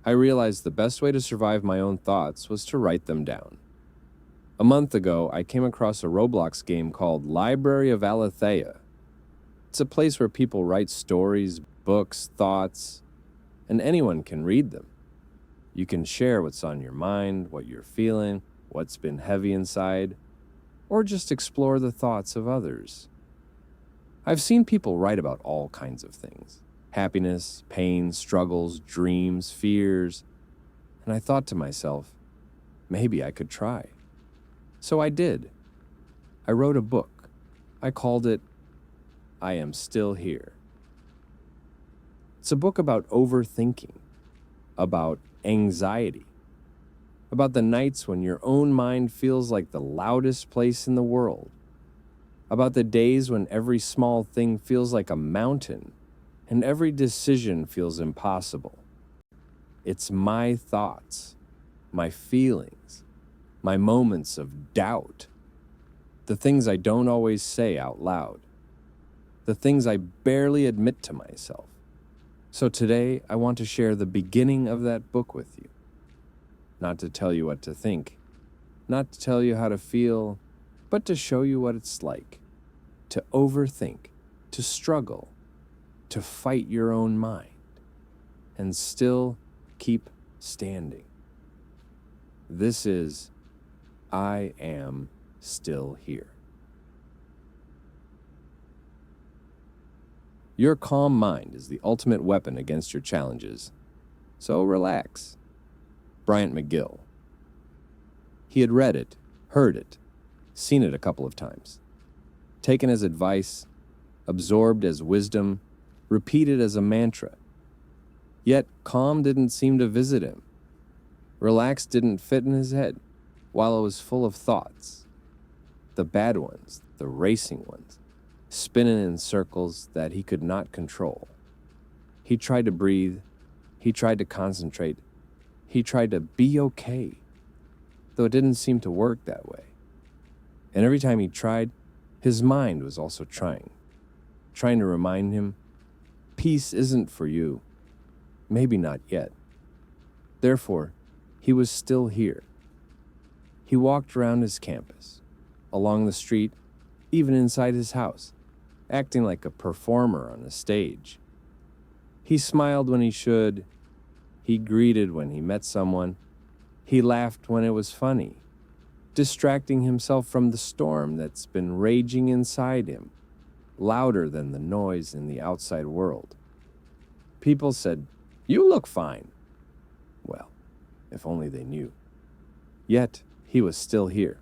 I realized the best way to survive my own thoughts was to write them down. A month ago, I came across a Roblox game called Library of Aletheia. It's a place where people write stories, books, thoughts, and anyone can read them. You can share what's on your mind, what you're feeling, what's been heavy inside, or just explore the thoughts of others. I've seen people write about all kinds of things: happiness, pain, struggles, dreams, fears, and I thought to myself, maybe I could try. So I did. I wrote a book. I called it I Am Still Here. It's a book about overthinking, about anxiety, about the nights when your own mind feels like the loudest place in the world, about the days when every small thing feels like a mountain and every decision feels impossible. It's my thoughts, my feelings, my moments of doubt, the things I don't always say out loud, the things I barely admit to myself. So today, I want to share the beginning of that book with you. Not to tell you what to think, not to tell you how to feel, but to show you what it's like to overthink, to struggle, to fight your own mind, and still keep standing. This is I Am Still Here. Your calm mind is the ultimate weapon against your challenges. So relax. Bryant McGill. He had read it, heard it, seen it a couple of times. Taken as advice, absorbed as wisdom, repeated as a mantra. Yet calm didn't seem to visit him. Relax didn't fit in his head, while it was full of thoughts. The bad ones, the racing ones, spinning in circles that he could not control. He tried to breathe. He tried to concentrate. He tried to be okay, though it didn't seem to work that way. And every time he tried, his mind was also trying to remind him, peace isn't for you. Maybe not yet. Therefore, he was still here. He walked around his campus, along the street, even inside his house, acting like a performer on a stage. He smiled when he should. He greeted when he met someone. He laughed when it was funny, distracting himself from the storm that's been raging inside him, louder than the noise in the outside world. People said, "You look fine." Well, if only they knew. Yet, he was still here.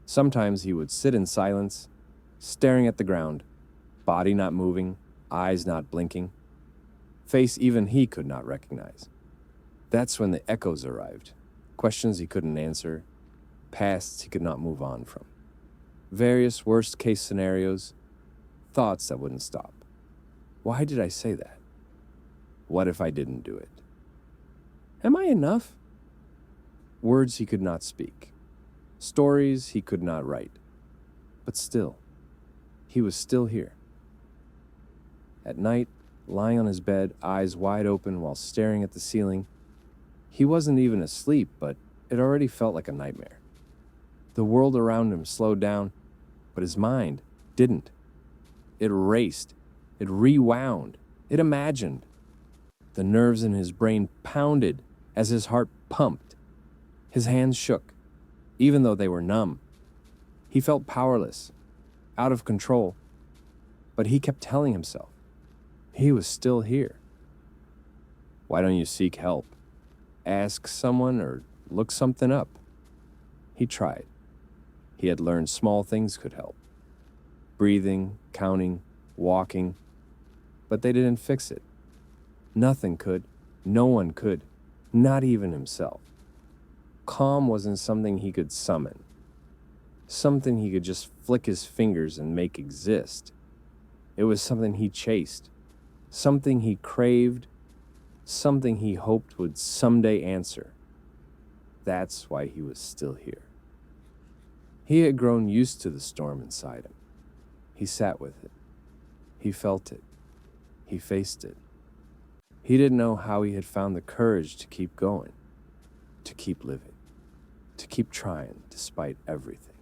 Sometimes he would sit in silence, staring at the ground, body not moving, eyes not blinking, face even he could not recognize. That's when the echoes arrived, questions he couldn't answer, pasts he could not move on from, various worst-case scenarios, thoughts that wouldn't stop. Why did I say that? What if I didn't do it? Am I enough? Words he could not speak, stories he could not write, but still, he was still here. At night, lying on his bed, eyes wide open while staring at the ceiling, he wasn't even asleep, but it already felt like a nightmare. The world around him slowed down, but his mind didn't. It raced, it rewound, it imagined. The nerves in his brain pounded as his heart pumped. His hands shook, even though they were numb. He felt powerless, out of control, but he kept telling himself he was still here. Why don't you seek help? Ask someone or look something up. He tried. He had learned small things could help. Breathing, counting, walking, but they didn't fix it. Nothing could. No one could. Not even himself. Calm wasn't something he could summon. Something he could just flick his fingers and make exist. It was something he chased. Something he craved. Something he hoped would someday answer. That's why he was still here. He had grown used to the storm inside him. He sat with it. He felt it. He faced it. He didn't know how he had found the courage to keep going, to keep living, to keep trying despite everything.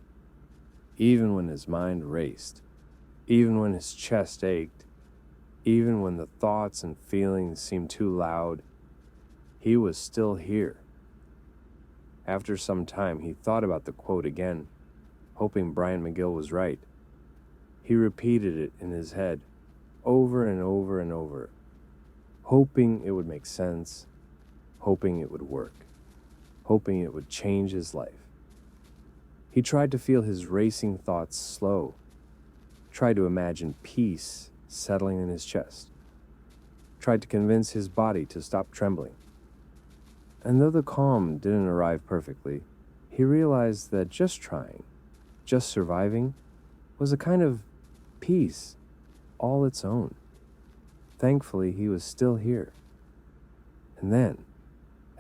Even when his mind raced, even when his chest ached, even when the thoughts and feelings seemed too loud, he was still here. After some time, he thought about the quote again, hoping Bryant McGill was right. He repeated it in his head, over and over and over, hoping it would make sense, hoping it would work, hoping it would change his life. He tried to feel his racing thoughts slow, tried to imagine peace settling in his chest, tried to convince his body to stop trembling. And though the calm didn't arrive perfectly, he realized that just trying, just surviving, was a kind of peace all its own. Thankfully, he was still here. And then,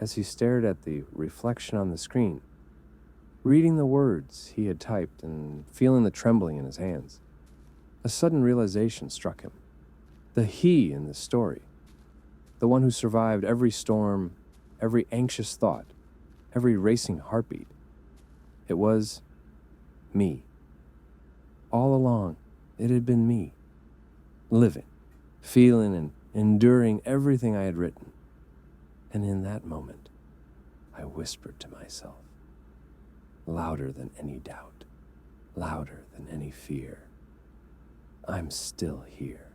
as he stared at the reflection on the screen, reading the words he had typed and feeling the trembling in his hands, a sudden realization struck him. The he in the story, the one who survived every storm, every anxious thought, every racing heartbeat, it was me. All along, it had been me, living, feeling and enduring everything I had written. And in that moment, I whispered to myself, louder than any doubt, louder than any fear, I'm still here.